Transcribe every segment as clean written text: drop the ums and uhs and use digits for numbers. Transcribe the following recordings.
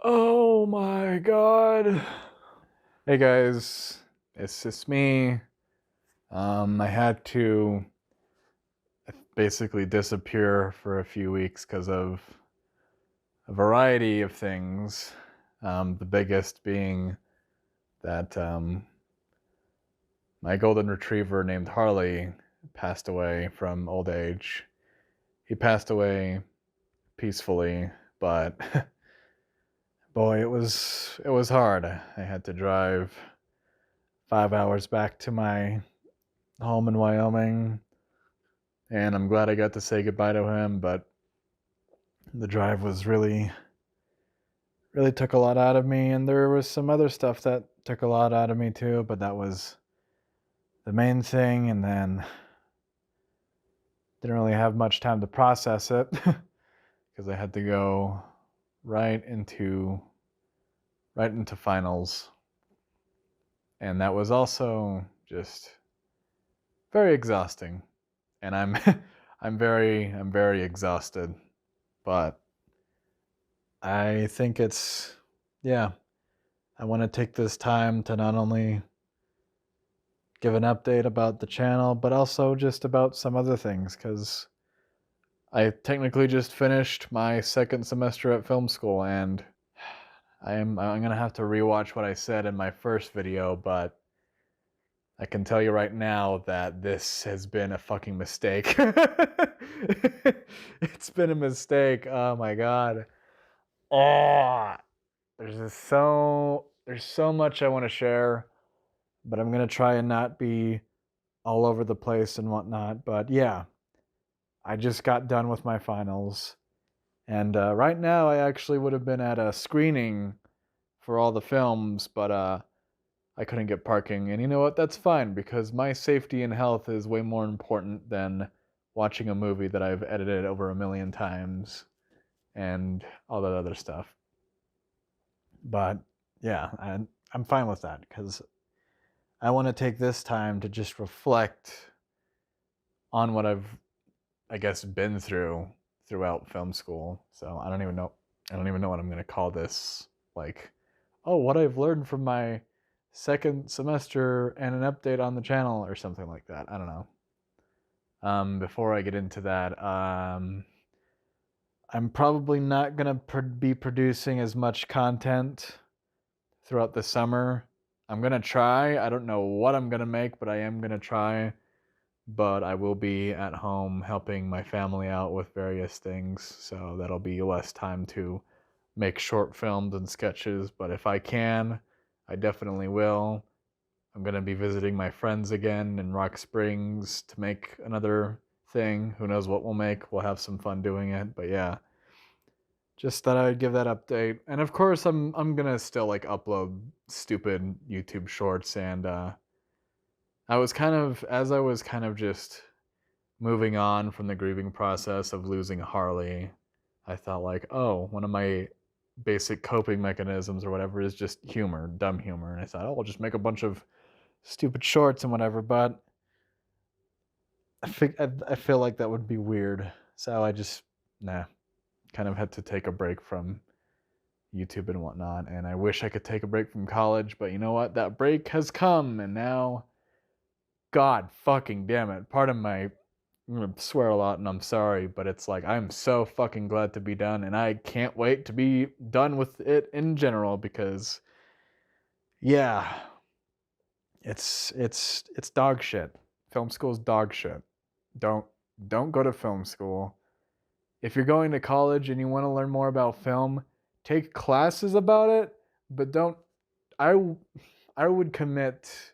Oh my god. Hey guys, it's just me. I had to basically disappear for a few weeks because of a variety of things. The biggest being that my golden retriever named Harley passed away from old age. He passed away peacefully, but boy, it was hard. I had to drive 5 hours back to my home in Wyoming, and I'm glad I got to say goodbye to him, but the drive was really took a lot out of me, and there was some other stuff that took a lot out of me too, but that was the main thing. And then didn't really have much time to process it because I had to go right into right into finals, and that was also just very exhausting. And I'm I'm very exhausted, but I think it's, yeah, I want to take this time to not only give an update about the channel, but also just about some other things, because I technically just finished my second semester at film school, and I'm gonna have to rewatch what I said in my first video, but I can tell you right now that this has been a fucking mistake. It's been a mistake. Oh my god. Oh, there's so much I want to share, but I'm gonna try and not be all over the place and whatnot. But yeah, I just got done with my finals, and right now I actually would have been at a screening for all the films, but I couldn't get parking. And you know what? That's fine, because my safety and health is way more important than watching a movie that I've edited over a million times and all that other stuff. But yeah, I'm fine with that because I want to take this time to just reflect on what I've, I guess, been through throughout film school. So I don't even know what I'm going to call this. Like, oh, what I've learned from my second semester and an update on the channel or something like that. I don't know. Before I get into that, I'm probably not going to be producing as much content throughout the summer. I'm going to try. I don't know what I'm going to make, but I am going to try. But I will be at home helping my family out with various things, so that'll be less time to make short films and sketches. But if I can, I definitely will. I'm going to be visiting my friends again in Rock Springs to make another thing. Who knows what we'll make? We'll have some fun doing it. But yeah, just thought I'd give that update. And of course, I'm going to still like upload stupid YouTube shorts. And as I was kind of just moving on from the grieving process of losing Harley, I thought like, oh, one of my basic coping mechanisms or whatever is just humor, dumb humor. And I thought, oh, I'll just make a bunch of stupid shorts and whatever. But I feel like that would be weird. So I just, nah, kind of had to take a break from YouTube and whatnot. And I wish I could take a break from college, but you know what? That break has come, and now, God fucking damn it. Pardon my, I'm gonna swear a lot and I'm sorry, but it's like I'm so fucking glad to be done, and I can't wait to be done with it in general because yeah, it's dog shit. Film school's dog shit. Don't don't go to film school. If you're going to college and you want to learn more about film, take classes about it, but don't I I would commit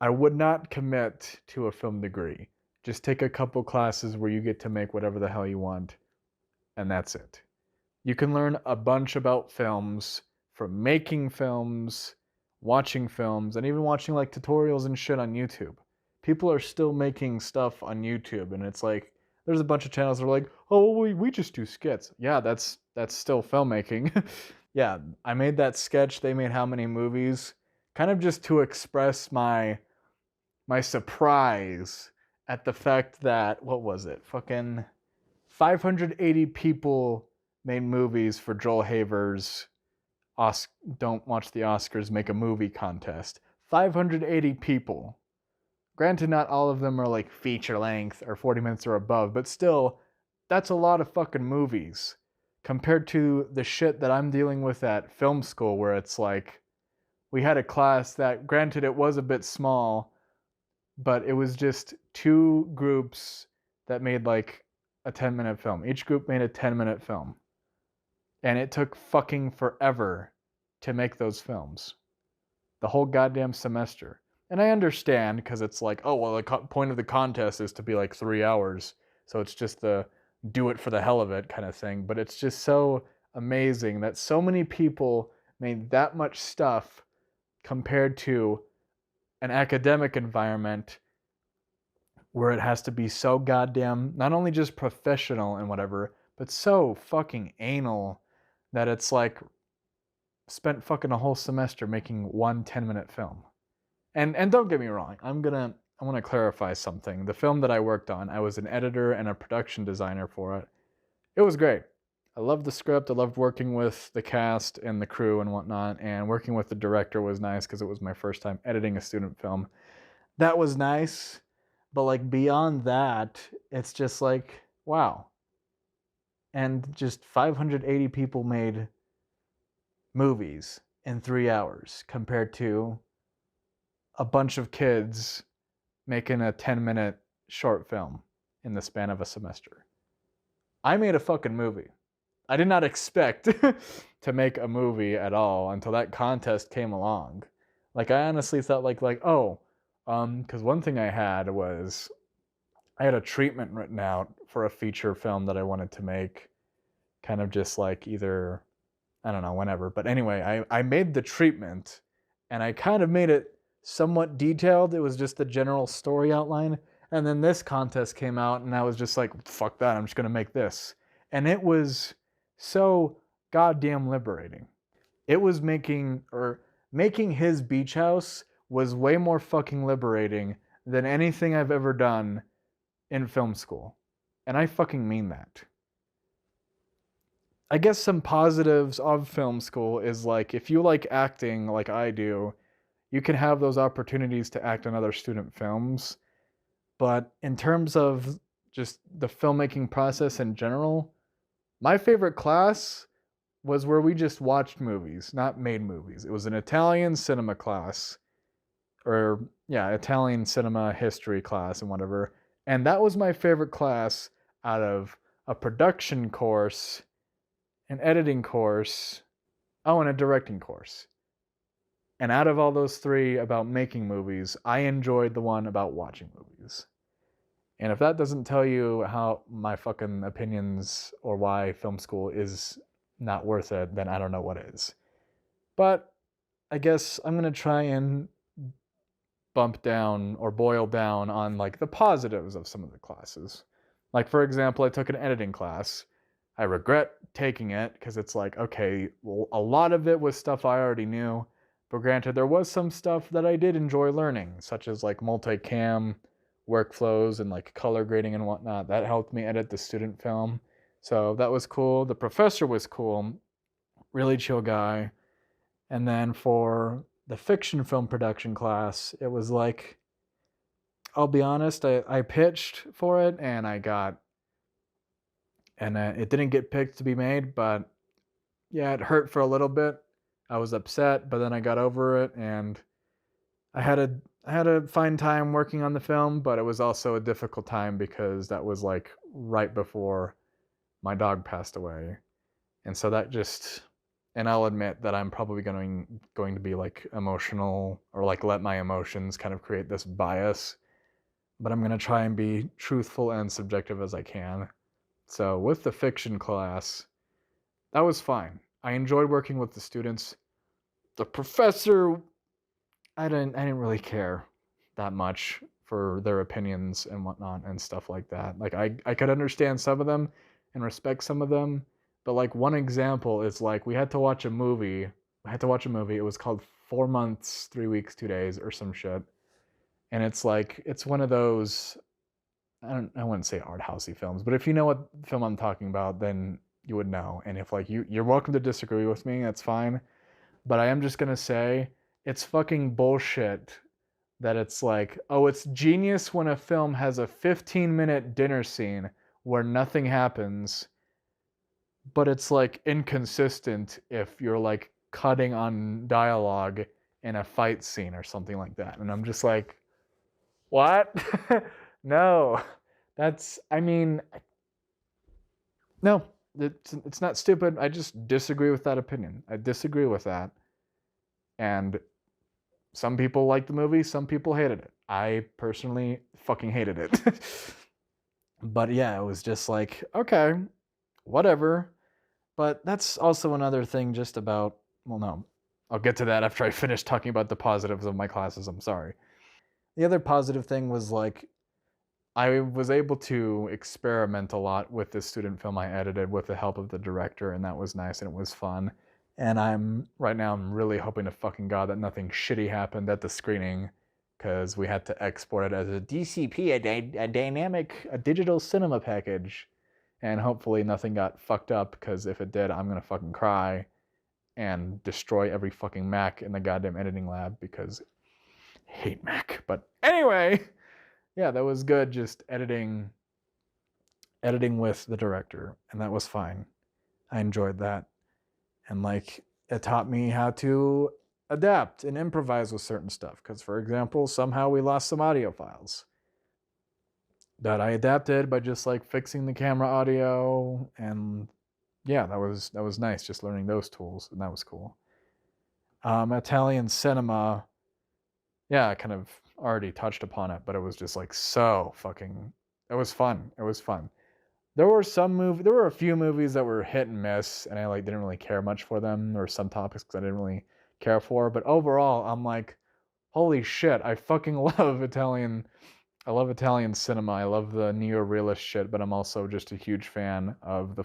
I would not commit to a film degree. Just take a couple classes where you get to make whatever the hell you want, and that's it. You can learn a bunch about films from making films, watching films, and even watching like tutorials and shit on YouTube. People are still making stuff on YouTube, and it's like there's a bunch of channels that are like, oh, well, we just do skits. Yeah, that's still filmmaking. Yeah, I made that sketch. They made how many movies? Kind of just to express my surprise at the fact that, what was it? Fucking 580 people made movies for Joel Haver's Don't Watch the Oscars, Make a Movie contest. 580 people. Granted, not all of them are like feature length or 40 minutes or above, but still, that's a lot of fucking movies compared to the shit that I'm dealing with at film school, where it's like we had a class that, granted, it was a bit small, but it was just two groups that made like a 10-minute film. Each group made a 10-minute film. And it took fucking forever to make those films. The whole goddamn semester. And I understand, because it's like, oh, well, the point of the contest is to be like 3 hours. So it's just the do it for the hell of it kind of thing. But it's just so amazing that so many people made that much stuff compared to an academic environment where it has to be so goddamn, not only just professional and whatever, but so fucking anal that it's like spent fucking a whole semester making one 10-minute film. And don't get me wrong, I want to clarify something. The film that I worked on, I was an editor and a production designer for it. It was great. I loved the script. I loved working with the cast and the crew and whatnot. And working with the director was nice because it was my first time editing a student film. That was nice. But like beyond that, it's just like, wow. And just 580 people made movies in 3 hours compared to a bunch of kids making a 10-minute short film in the span of a semester. I made a fucking movie. I did not expect to make a movie at all until that contest came along. Like, I honestly thought because one thing I had was I had a treatment written out for a feature film that I wanted to make, kind of just like either, I don't know, whenever. But anyway, I made the treatment, and I kind of made it somewhat detailed. It was just the general story outline. And then this contest came out, and I was just like, fuck that, I'm just going to make this. And it was so goddamn liberating. It was making his beach house was way more fucking liberating than anything I've ever done in film school. And I fucking mean that. I guess some positives of film school is like, if you like acting like I do, you can have those opportunities to act in other student films. But in terms of just the filmmaking process in general, my favorite class was where we just watched movies, not made movies. It was an Italian cinema class, Italian cinema history class and whatever. And that was my favorite class out of a production course, an editing course, and a directing course. And out of all those three about making movies, I enjoyed the one about watching movies. And if that doesn't tell you how my fucking opinions or why film school is not worth it, then I don't know what is. But I guess I'm going to try and bump down or boil down on like the positives of some of the classes. Like, for example, I took an editing class. I regret taking it because it's like, okay, well, a lot of it was stuff I already knew. But granted, there was some stuff that I did enjoy learning, such as like multicam workflows and like color grading and whatnot. That helped me edit the student film. So that was cool. The professor was cool, really chill guy. And then for the fiction film production class, it was like, I'll be honest, I pitched for it and it didn't get picked to be made, but yeah, it hurt for a little bit. I was upset, but then I got over it, and I had a fine time working on the film, but it was also a difficult time because that was like right before my dog passed away. And so that just, and I'll admit that I'm probably going to be like emotional or like let my emotions kind of create this bias, but I'm going to try and be truthful and subjective as I can. So with the fiction class, that was fine. I enjoyed working with the students. The professor, I didn't really care that much for their opinions and whatnot and stuff like that. Like I could understand some of them and respect some of them, but like one example is like we had to watch a movie. It was called 4 Months, 3 Weeks, 2 Days or some shit. And it's like, it's one of those, I wouldn't say art housey films, but if you know what film I'm talking about, then you would know. And if like you're welcome to disagree with me, that's fine. But I am just gonna say it's fucking bullshit that it's like, oh, it's genius when a film has a 15-minute dinner scene where nothing happens, but it's like inconsistent if you're like cutting on dialogue in a fight scene or something like that. And I'm just like, what? No. That's, I mean, no, it's not stupid. I just disagree with that opinion. I disagree with that. And some people liked the movie, some people hated it. I personally fucking hated it. But yeah, it was just like, okay, whatever. But that's also another thing just about, well, no, I'll get to that after I finish talking about the positives of my classes. I'm sorry. The other positive thing was like, I was able to experiment a lot with this student film I edited with the help of the director, and that was nice and it was fun. And right now I'm really hoping to fucking God that nothing shitty happened at the screening, because we had to export it as a DCP, a digital cinema package. And hopefully nothing got fucked up, because if it did, I'm gonna fucking cry and destroy every fucking Mac in the goddamn editing lab, because I hate Mac. But anyway, yeah, that was good, just editing with the director, and that was fine. I enjoyed that. And like, it taught me how to adapt and improvise with certain stuff, because for example, somehow we lost some audio files that I adapted by just like fixing the camera audio. And yeah, that was nice, just learning those tools, and that was cool. Italian cinema, yeah, I kind of already touched upon it, but it was just like so fucking, it was fun. It was fun. There were a few movies that were hit and miss, and I like didn't really care much for them, or some topics I didn't really care for. But overall, I'm like, holy shit, I fucking love Italian. I love Italian cinema. I love the neo-realist shit, but I'm also just a huge fan of the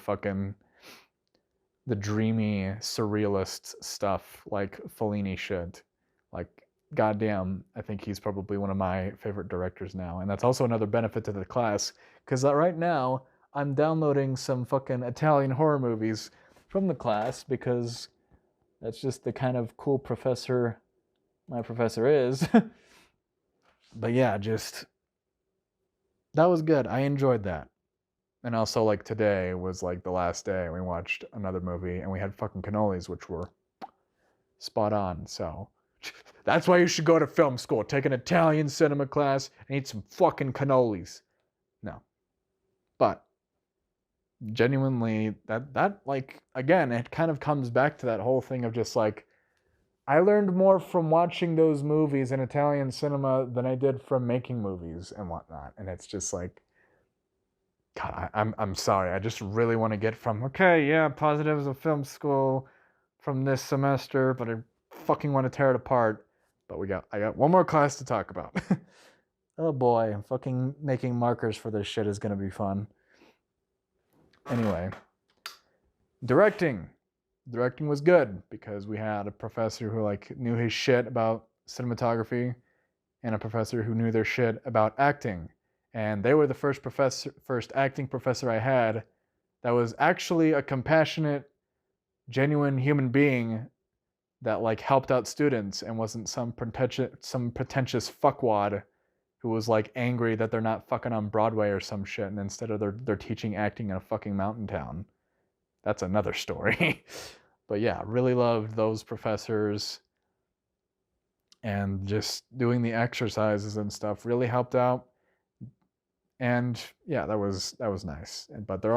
dreamy surrealist stuff like Fellini shit. Like, goddamn, I think he's probably one of my favorite directors now. And that's also another benefit to the class, because right now I'm downloading some fucking Italian horror movies from the class, because that's just the kind of cool professor my professor is. But yeah, just that was good. I enjoyed that. And also, like, today was like the last day, and we watched another movie, and we had fucking cannolis, which were spot on. So that's why you should go to film school. Take an Italian cinema class and eat some fucking cannolis. No. But genuinely, that like, again, it kind of comes back to that whole thing of just like, I learned more from watching those movies in Italian cinema than I did from making movies and whatnot. And it's just like, God, I'm sorry. I just really want to get from, okay, yeah, positives of film school from this semester, but I fucking want to tear it apart. But I got one more class to talk about. Oh boy, fucking making markers for this shit is gonna be fun. Anyway, directing. Directing was good, because we had a professor who like knew his shit about cinematography, and a professor who knew their shit about acting. And they were the first acting professor I had that was actually a compassionate, genuine human being that like helped out students, and wasn't some pretentious fuckwad who was like angry that they're not fucking on Broadway or some shit, and instead of they're teaching acting in a fucking mountain town. That's another story. But yeah, really loved those professors, and just doing the exercises and stuff really helped out. And yeah, that was nice. But there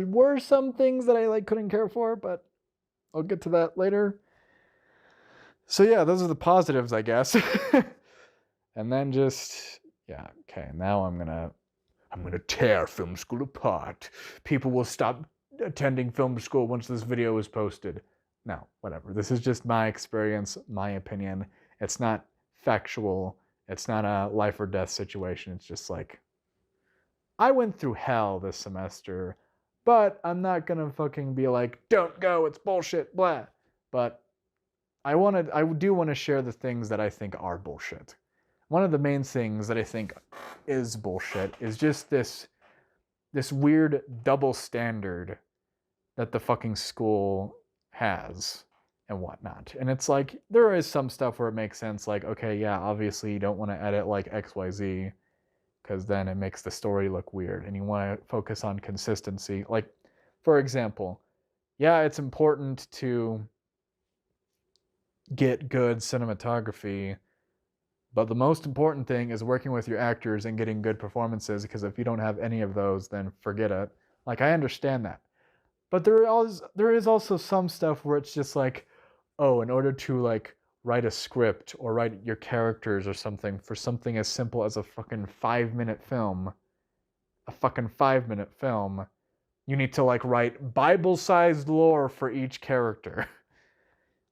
were some things that I like couldn't care for, but I'll get to that later. So yeah, those are the positives, I guess. And then just, yeah, okay, now I'm gonna tear film school apart. People will stop attending film school once this video is posted. No, whatever. This is just my experience, my opinion. It's not factual. It's not a life or death situation. It's just like, I went through hell this semester, but I'm not gonna fucking be like, don't go, it's bullshit, blah. But I do want to share the things that I think are bullshit. One of the main things that I think is bullshit is just this weird double standard that the fucking school has and whatnot. And it's like, there is some stuff where it makes sense, like, okay, yeah, obviously you don't want to edit like XYZ because then it makes the story look weird and you want to focus on consistency. Like, for example, yeah, it's important to get good cinematography, but the most important thing is working with your actors and getting good performances, because if you don't have any of those, then forget it. Like, I understand that. But there is also some stuff where it's just like, oh, in order to like write a script or write your characters or something for something as simple as a fucking 5-minute film, you need to like write Bible-sized lore for each character.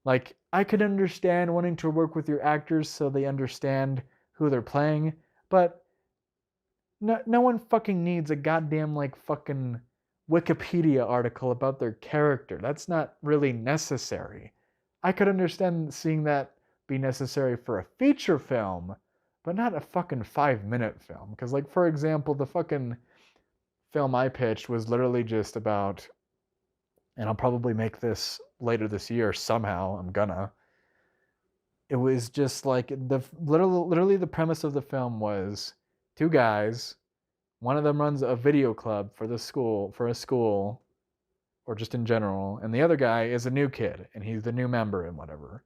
Like, I could understand wanting to work with your actors so they understand who they're playing, but no one fucking needs a goddamn like fucking Wikipedia article about their character. That's not really necessary. I could understand seeing that be necessary for a feature film, but not a fucking 5-minute film. Because, like, for example, the fucking film I pitched was literally just about, and I'll probably make this later this year somehow, I'm gonna. It was just like, literally the premise of the film was two guys. One of them runs a video club for a school, or just in general, and the other guy is a new kid, and he's the new member and whatever.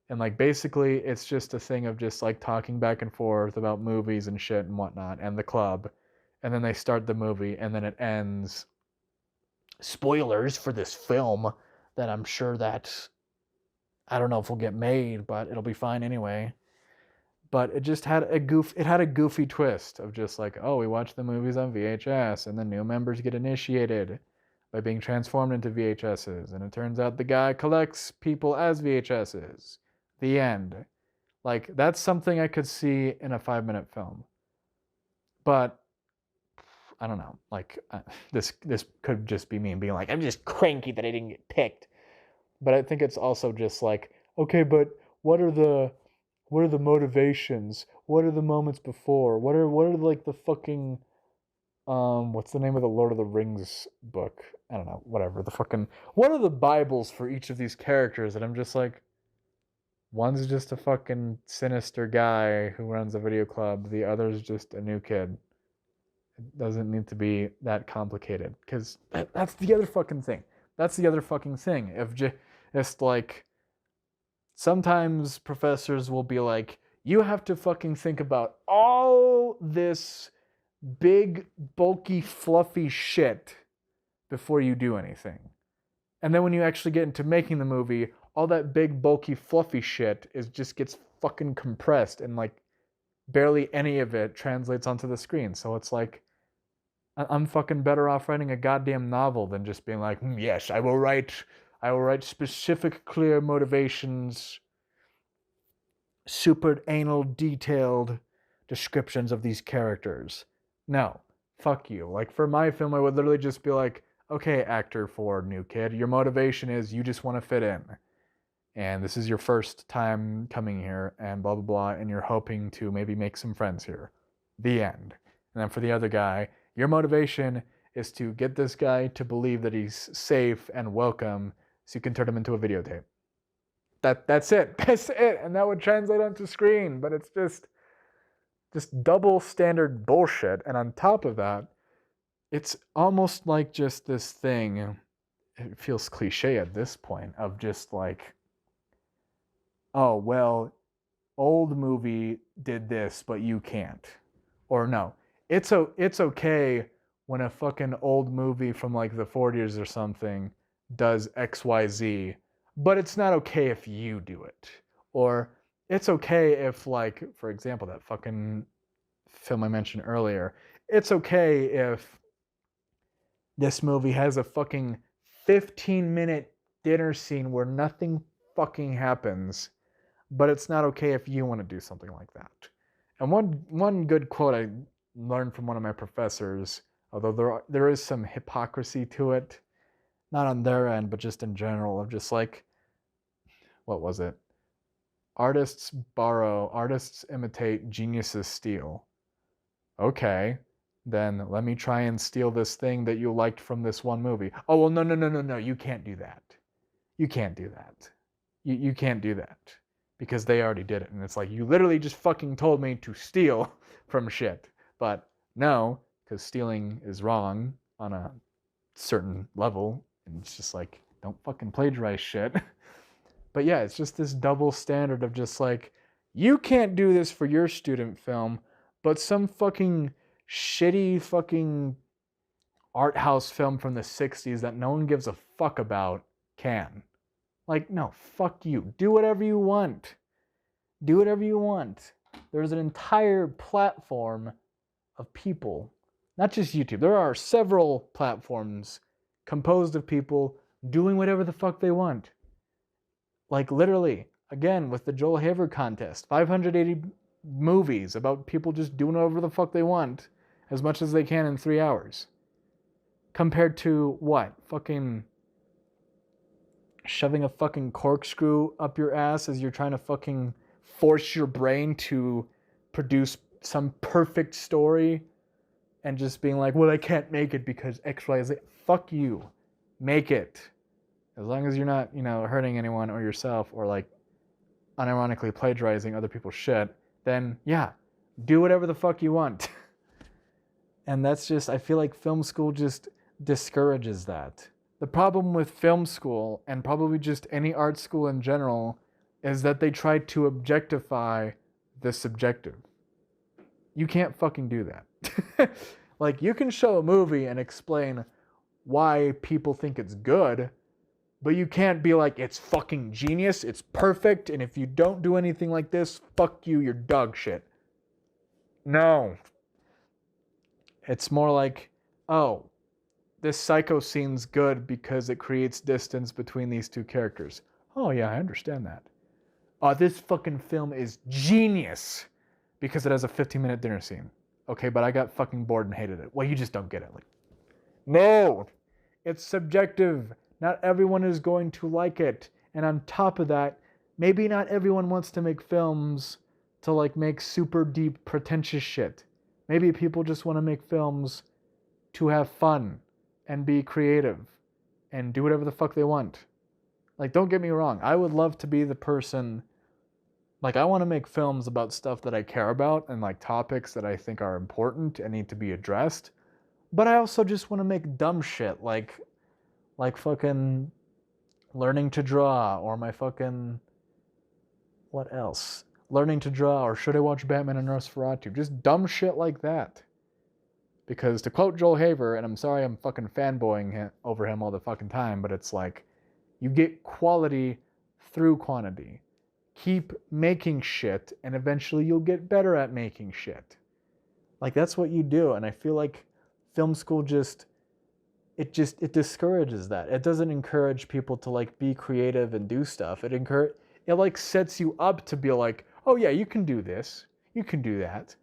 And like, basically, it's just a thing of just like talking back and forth about movies and shit and whatnot, and the club, and then they start the movie, and then it ends. Spoilers for this film that I'm sure that, I don't know if will get made, but it'll be fine anyway. But it just had a goofy twist of just like, oh, we watch the movies on VHS and the new members get initiated by being transformed into VHSs, and it turns out the guy collects people as VHSs. The end. Like, that's something I could see in a 5-minute film. But I don't know. Like, this could just be me being like, I'm just cranky that I didn't get picked. But I think it's also just like, okay, but what are the motivations? What are the moments before? What are like the fucking what's the name of the Lord of the Rings book? I don't know, whatever. The fucking, what are the Bibles for each of these characters? And I'm just like, one's just a fucking sinister guy who runs a video club. The other's just a new kid. It doesn't need to be that complicated, because that's the other fucking thing. That's the other fucking thing. If just like, sometimes professors will be like, you have to fucking think about all this big, bulky, fluffy shit before you do anything. And then when you actually get into making the movie, all that big, bulky, fluffy shit just gets fucking compressed, and like barely any of it translates onto the screen. So it's like, I'm fucking better off writing a goddamn novel than just being like, yes, I will write specific, clear motivations, super anal detailed descriptions of these characters. No, fuck you. Like, for my film, I would literally just be like, okay, actor for new kid, your motivation is you just want to fit in. And this is your first time coming here, and blah, blah, blah, and you're hoping to maybe make some friends here. The end. And then for the other guy, your motivation is to get this guy to believe that he's safe and welcome so you can turn him into a videotape. That's it. That's it. And that would translate onto screen, but it's just double standard bullshit. And on top of that, it's almost like just this thing, it feels cliche at this point, of just like, oh, well, old movie did this, but you can't. Or no, it's okay when a fucking old movie from like the 40s or something does XYZ, but it's not okay if you do it. Or it's okay if, like, for example, that fucking film I mentioned earlier, it's okay if this movie has a fucking 15-minute dinner scene where nothing fucking happens, but it's not okay if you want to do something like that. And one good quote I learned from one of my professors, although there is some hypocrisy to it, not on their end, but just in general, of just like, what was it? Artists borrow, artists imitate, geniuses steal. Okay, then let me try and steal this thing that you liked from this one movie. Oh, well, no, you can't do that. You can't do that. You can't do that because they already did it. And it's like, you literally just fucking told me to steal from shit. But no, because stealing is wrong on a certain level. And it's just like, don't fucking plagiarize shit. But yeah, it's just this double standard of just like, you can't do this for your student film, but some fucking shitty fucking art house film from the 60s that no one gives a fuck about can. Like, no, fuck you. Do whatever you want. Do whatever you want. There's an entire platform of people, not just YouTube. There are several platforms composed of people doing whatever the fuck they want. Like, literally, again, with the Joel Haver contest, 580 movies about people just doing whatever the fuck they want as much as they can in 3 hours. Compared to what? Fucking shoving a fucking corkscrew up your ass as you're trying to fucking force your brain to produce some perfect story and just being like, well, I can't make it because X, Y, Z. Fuck you. Make it. As long as you're not, hurting anyone or yourself or like unironically plagiarizing other people's shit, then yeah, do whatever the fuck you want. And that's just, I feel like film school just discourages that. The problem with film school, and probably just any art school in general, is that they try to objectify the subjective. You can't fucking do that. Like, you can show a movie and explain why people think it's good, but you can't be like, it's fucking genius, it's perfect, and if you don't do anything like this, fuck you, you're dog shit. No. It's more like, oh, this psycho scene's good because it creates distance between these two characters. Oh yeah, I understand that. This fucking film is genius because it has a 15-minute dinner scene. Okay, but I got fucking bored and hated it. Well, you just don't get it. Like, no, it's subjective. Not everyone is going to like it. And on top of that, maybe not everyone wants to make films to like make super deep, pretentious shit. Maybe people just want to make films to have fun and be creative and do whatever the fuck they want. Like, don't get me wrong. I would love to be the person, like, I want to make films about stuff that I care about and like topics that I think are important and need to be addressed. But I also just want to make dumb shit like fucking learning to draw, or my fucking, what else? Learning to draw, or should I watch Batman and Nosferatu? Just dumb shit like that. Because to quote Joel Haver, and I'm sorry I'm fucking fanboying over him all the fucking time, but it's like, you get quality through quantity. Keep making shit, and eventually you'll get better at making shit. Like, that's what you do, and I feel like film school it discourages that. It doesn't encourage people to like be creative and do stuff. It like sets you up to be like, oh yeah, you can do this, you can do that.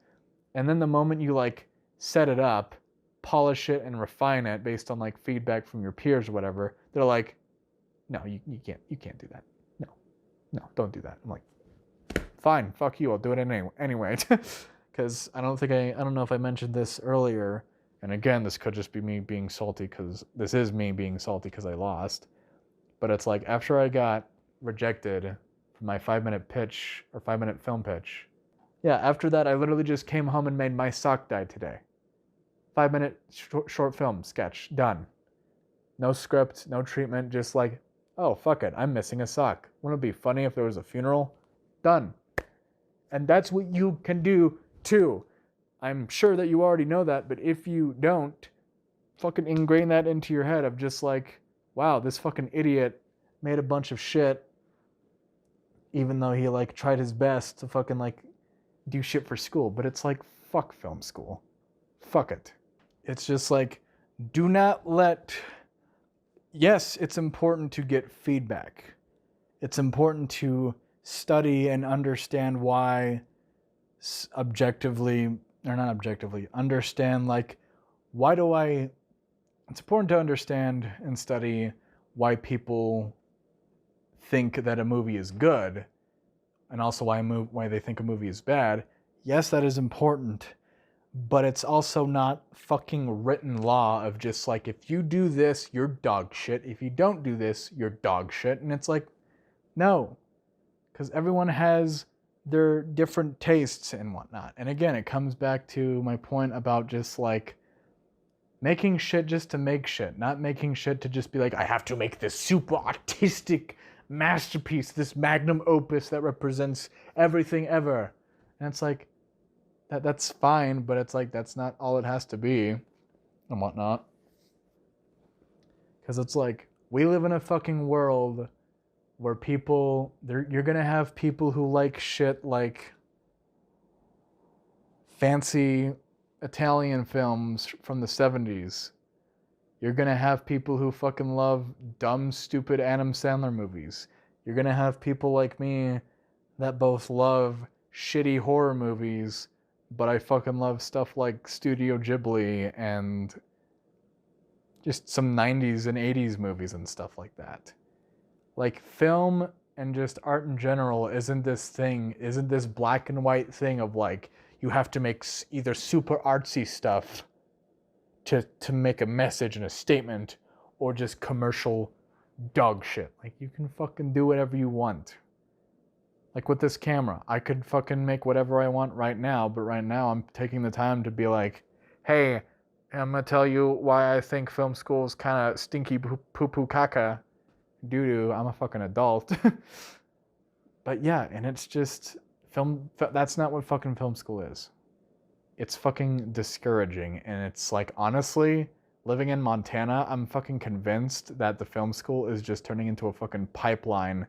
And then the moment you like set it up, polish it and refine it based on like feedback from your peers or whatever, they're like, no, you can't do that. No, don't do that. I'm like, fine, fuck you, I'll do it anyway. Because I don't know if I mentioned this earlier, and again, this could just be me being salty because this is me being salty because I lost. But it's like, after I got rejected from my 5-minute pitch or 5-minute film pitch, yeah, after that, I literally just came home and made My Sock Die Today. 5-minute short film sketch, done. No script, no treatment, just like, oh, fuck it, I'm missing a sock. Wouldn't it be funny if there was a funeral? Done. And that's what you can do too. I'm sure that you already know that, but if you don't, fucking ingrain that into your head of just like, wow, this fucking idiot made a bunch of shit, even though he like tried his best to fucking like do shit for school. But it's like, fuck film school. Fuck it. It's just like, do not let... Yes, it's important to get feedback. It's important to study and understand why understand like, it's important to understand and study why people think that a movie is good, and also why they think a movie is bad. Yes, that is important, but it's also not fucking written law of just like, if you do this, you're dog shit. If you don't do this, you're dog shit. And it's like, no, because everyone has their different tastes and whatnot. And again, it comes back to my point about just like making shit just to make shit, not making shit to just be like, I have to make this super artistic masterpiece, this magnum opus that represents everything ever. And it's like, that's fine, but it's like, that's not all it has to be and whatnot. Because it's like, we live in a fucking world where people, you're gonna have people who like shit like fancy Italian films from the 70s. You're gonna have people who fucking love dumb, stupid Adam Sandler movies. You're gonna have people like me that both love shitty horror movies, but I fucking love stuff like Studio Ghibli and just some 90s and 80s movies and stuff like that. Like, film and just art in general isn't this black and white thing of like, you have to make either super artsy stuff to make a message and a statement, or just commercial dog shit. Like, you can fucking do whatever you want. Like with this camera, I could fucking make whatever I want right now, but right now I'm taking the time to be like, hey, I'm gonna tell you why I think film school is kind of stinky poo-poo caca doo-doo. I'm a fucking adult. But yeah, and it's just, that's not what fucking film school is. It's fucking discouraging, and it's like, honestly, living in Montana, I'm fucking convinced that the film school is just turning into a fucking pipeline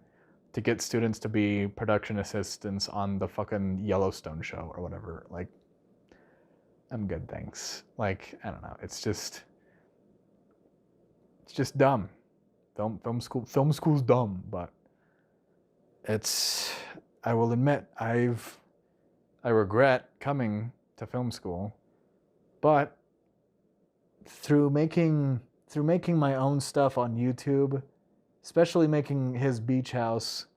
to get students to be production assistants on the fucking Yellowstone show or whatever. Like, I'm good, thanks. Like, I don't know. It's just dumb. Film school's dumb, but I will admit, I regret coming to film school, but through making my own stuff on YouTube, especially making his beach house,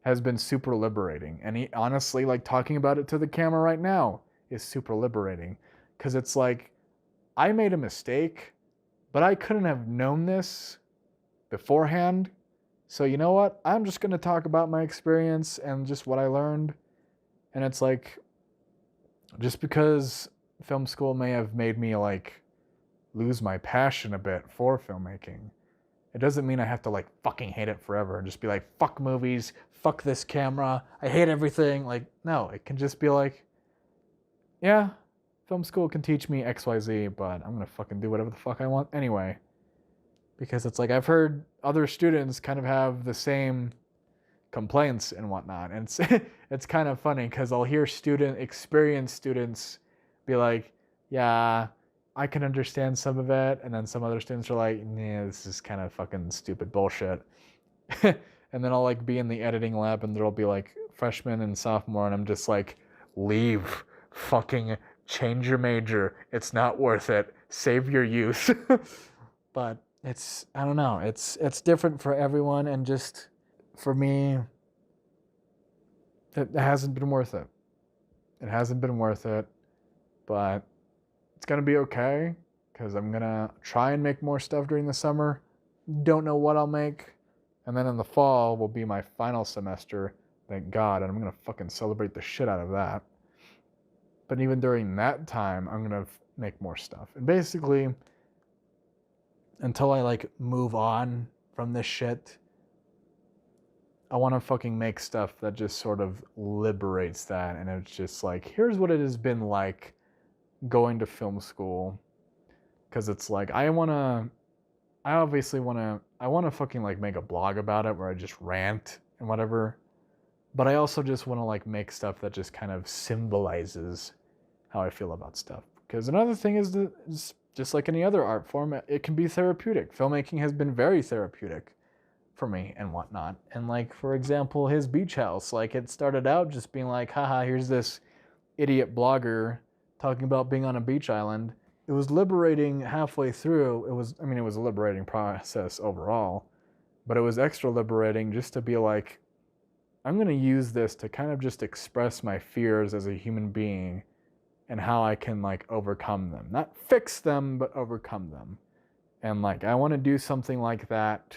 has been super liberating. And he honestly, like, talking about it to the camera right now is super liberating, because it's like, I made a mistake, but I couldn't have known this beforehand. So you know what? I'm just going to talk about my experience and just what I learned. And it's like, just because film school may have made me like lose my passion a bit for filmmaking, it doesn't mean I have to like fucking hate it forever and just be like, fuck movies, fuck this camera, I hate everything. Like, no, it can just be like, yeah, film school can teach me XYZ, but I'm gonna fucking do whatever the fuck I want anyway. Because it's like, I've heard other students kind of have the same complaints and whatnot. And it's kind of funny because I'll hear experienced students be like, yeah, I can understand some of it. And then some other students are like, nah, this is kind of fucking stupid bullshit. And then I'll like be in the editing lab and there'll be like freshman and sophomore, and I'm just like, leave, fucking change your major. It's not worth it. Save your youth. But I don't know. It's different for everyone, and just for me, it hasn't been worth it. It hasn't been worth it, but it's gonna be okay, because I'm gonna try and make more stuff during the summer. Don't know what I'll make. And then in the fall will be my final semester, thank God, and I'm gonna fucking celebrate the shit out of that. But even during that time, I'm gonna make more stuff. And basically, until I like move on from this shit, I want to fucking make stuff that just sort of liberates that. And it's just like, here's what it has been like going to film school. Because it's like, I want to fucking like make a blog about it where I just rant and whatever. But I also just want to like make stuff that just kind of symbolizes how I feel about stuff. Because another thing is that, just like any other art form, it can be therapeutic. Filmmaking has been very therapeutic for me and whatnot. And like, for example, his beach house, like, it started out just being like, haha, here's this idiot blogger talking about being on a beach island. It was liberating halfway through. It was a liberating process overall, but it was extra liberating just to be like, I'm going to use this to kind of just express my fears as a human being and how I can like overcome them. Not fix them, but overcome them. And like I want to do something like that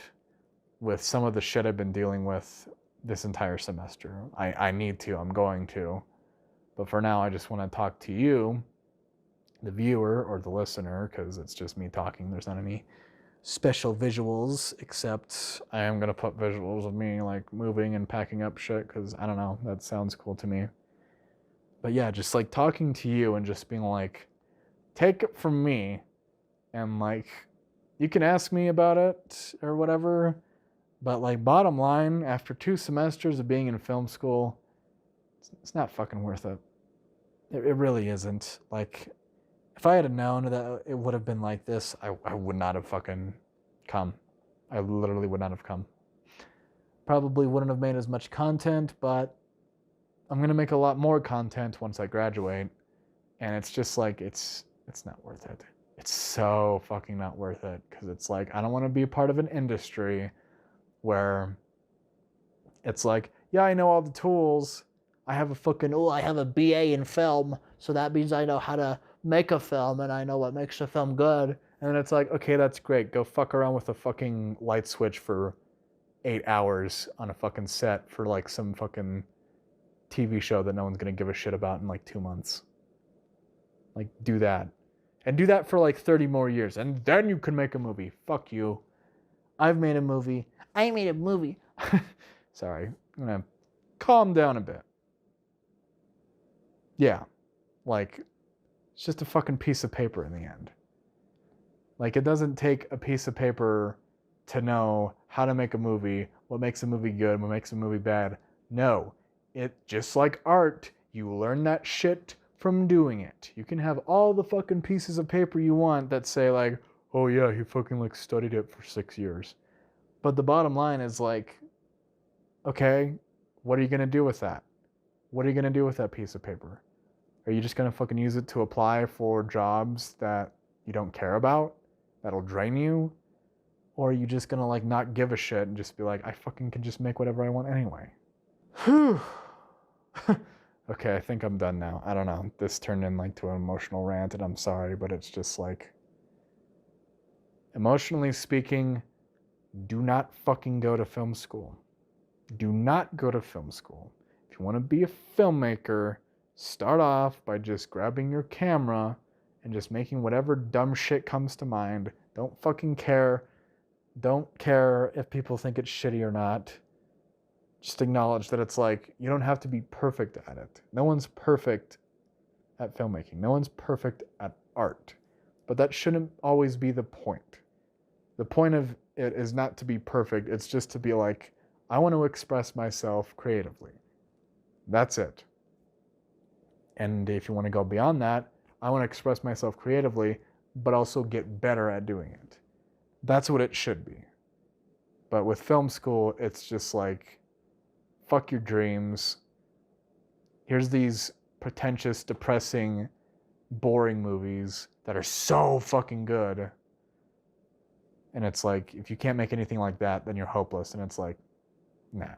with some of the shit I've been dealing with this entire semester. I need to, I'm going to. But for now, I just want to talk to you, the viewer or the listener, because it's just me talking. There's not any special visuals, except I am going to put visuals of me like moving and packing up shit, because I don't know, that sounds cool to me. But yeah, just like talking to you and just being like, take it from me, and like, you can ask me about it or whatever, but like bottom line, after 2 semesters of being in film school, it's not fucking worth it. It really isn't. Like, if I had known that it would have been like this, I would not have fucking come. I literally would not have come. Probably wouldn't have made as much content, but I'm going to make a lot more content once I graduate. And it's just like, it's not worth it. It's so fucking not worth it. Because it's like, I don't want to be a part of an industry where it's like, yeah, I know all the tools. I have a BA in film, so that means I know how to make a film and I know what makes a film good. And then it's like, okay, that's great. Go fuck around with a fucking light switch for 8 hours on a fucking set for like some fucking TV show that no one's gonna give a shit about in like 2 months. Like, do that. And do that for like 30 more years. And then you can make a movie. Fuck you. I've made a movie. I made a movie. Sorry. I'm gonna calm down a bit. Yeah. Like, it's just a fucking piece of paper in the end. Like, it doesn't take a piece of paper to know how to make a movie, what makes a movie good, what makes a movie bad. No. It, just like art, you learn that shit from doing it. You can have all the fucking pieces of paper you want that say like, oh yeah, he fucking like studied it for 6 years. But the bottom line is like, okay, what are you gonna do with that? What are you gonna do with that piece of paper? Are you just gonna fucking use it to apply for jobs that you don't care about, that'll drain you? Or are you just gonna like not give a shit and just be like, I fucking can just make whatever I want anyway? Whew. Okay, I think I'm done now. I don't know. This turned in like to an emotional rant, and I'm sorry, but it's just like, emotionally speaking, do not fucking go to film school. Do not go to film school. If you want to be a filmmaker, start off by just grabbing your camera and just making whatever dumb shit comes to mind. Don't fucking care. Don't care if people think it's shitty or not. Just acknowledge that it's like, you don't have to be perfect at it. No one's perfect at filmmaking. No one's perfect at art. But that shouldn't always be the point. The point of it is not to be perfect. It's just to be like, I want to express myself creatively. That's it. And if you want to go beyond that, I want to express myself creatively, but also get better at doing it. That's what it should be. But with film school, it's just like, fuck your dreams. Here's these pretentious, depressing, boring movies that are so fucking good. And it's like, if you can't make anything like that, then you're hopeless. And it's like, nah.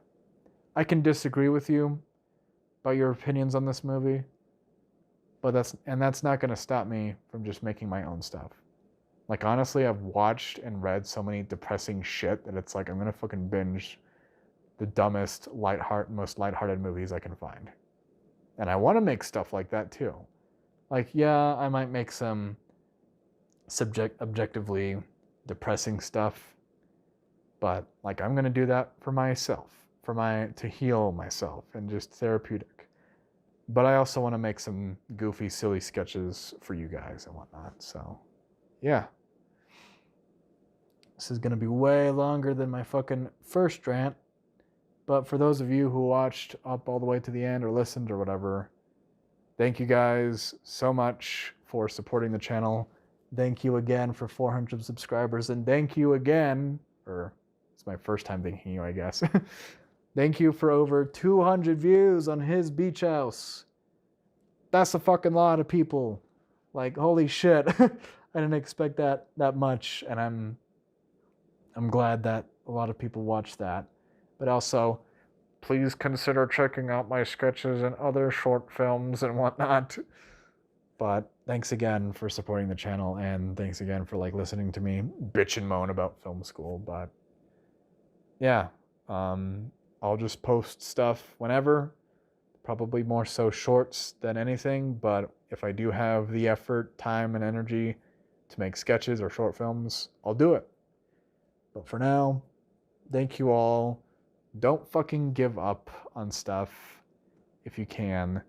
I can disagree with you about your opinions on this movie, but that's not going to stop me from just making my own stuff. Like, honestly, I've watched and read so many depressing shit that it's like, I'm going to fucking binge the dumbest, most lighthearted movies I can find. And I want to make stuff like that too. Like, yeah, I might make some objectively depressing stuff, but like, I'm going to do that for myself, to heal myself and just therapeutic. But I also want to make some goofy, silly sketches for you guys and whatnot. So, yeah. This is going to be way longer than my fucking first rant. But for those of you who watched up all the way to the end or listened or whatever, thank you guys so much for supporting the channel. Thank you again for 400 subscribers. And thank you again, or it's my first time thanking you, I guess. Thank you for over 200 views on his beach house. That's a fucking lot of people. Like, holy shit. I didn't expect that much. And I'm glad that a lot of people watched that. But also, please consider checking out my sketches and other short films and whatnot. But thanks again for supporting the channel, and thanks again for like listening to me bitch and moan about film school. But yeah, I'll just post stuff whenever, probably more so shorts than anything. But if I do have the effort, time, and energy to make sketches or short films, I'll do it. But for now, thank you all. Don't fucking give up on stuff if you can.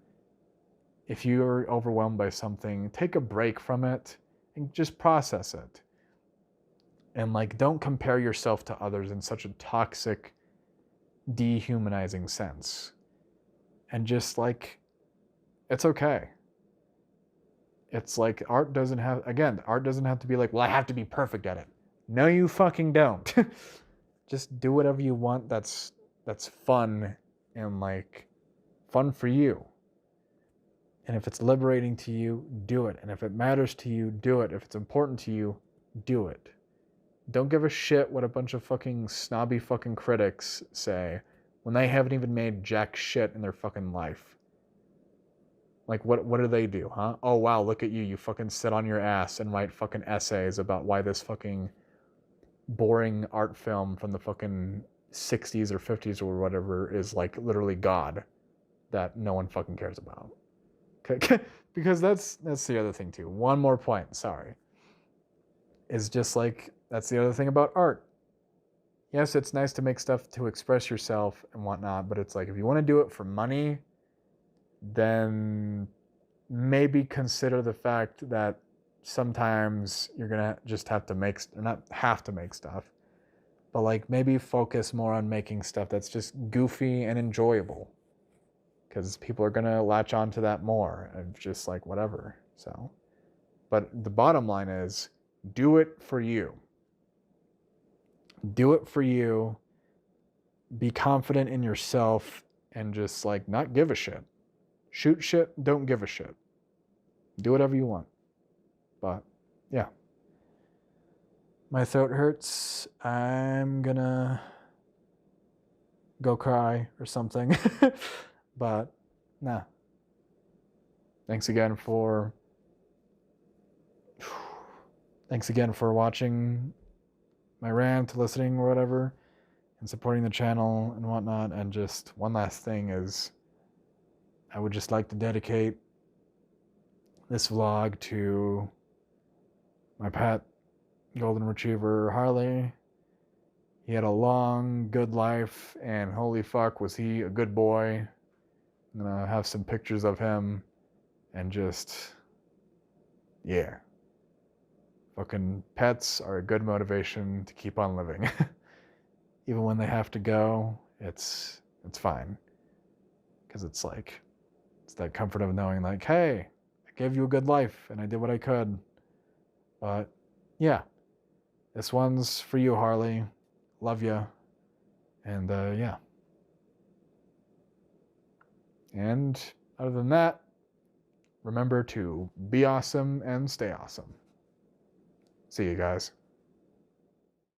If you're overwhelmed by something, take a break from it and just process it. And like, don't compare yourself to others in such a toxic, dehumanizing sense. And just like, it's okay. It's like art doesn't have to be like, well, I have to be perfect at it. No, you fucking don't. Just do whatever you want that's fun and like fun for you. And if it's liberating to you, do it. And if it matters to you, do it. If it's important to you, do it. Don't give a shit what a bunch of fucking snobby fucking critics say when they haven't even made jack shit in their fucking life. Like, what do they do, huh? Oh, wow, look at you. You fucking sit on your ass and write fucking essays about why this fucking boring art film from the fucking 60s or 50s or whatever is like literally God that no one fucking cares about. Because that's the other thing too. One more point, sorry. Is just like, that's the other thing about art. Yes, it's nice to make stuff to express yourself and whatnot, but it's like, if you want to do it for money, then maybe consider the fact that sometimes you're gonna just have to make, or not have to make stuff, but like maybe focus more on making stuff that's just goofy and enjoyable, because people are gonna latch on to that more and just like whatever. So, but the bottom line is, do it for you. Do it for you. Be confident in yourself and just like not give a shit. Shoot shit, don't give a shit. Do whatever you want. But yeah. My throat hurts. I'm gonna go cry or something. But nah. Thanks again for watching my rant, listening or whatever, and supporting the channel and whatnot. And just one last thing is, I would just like to dedicate this vlog to my pet golden retriever, Harley. He had a long, good life, and holy fuck, was he a good boy. I'm gonna have some pictures of him, and just, yeah. Fucking pets are a good motivation to keep on living. Even when they have to go, it's fine. Because it's like, it's that comfort of knowing like, hey, I gave you a good life and I did what I could. But yeah, this one's for you, Harley. Love you. And yeah. And other than that, remember to be awesome and stay awesome. See you guys.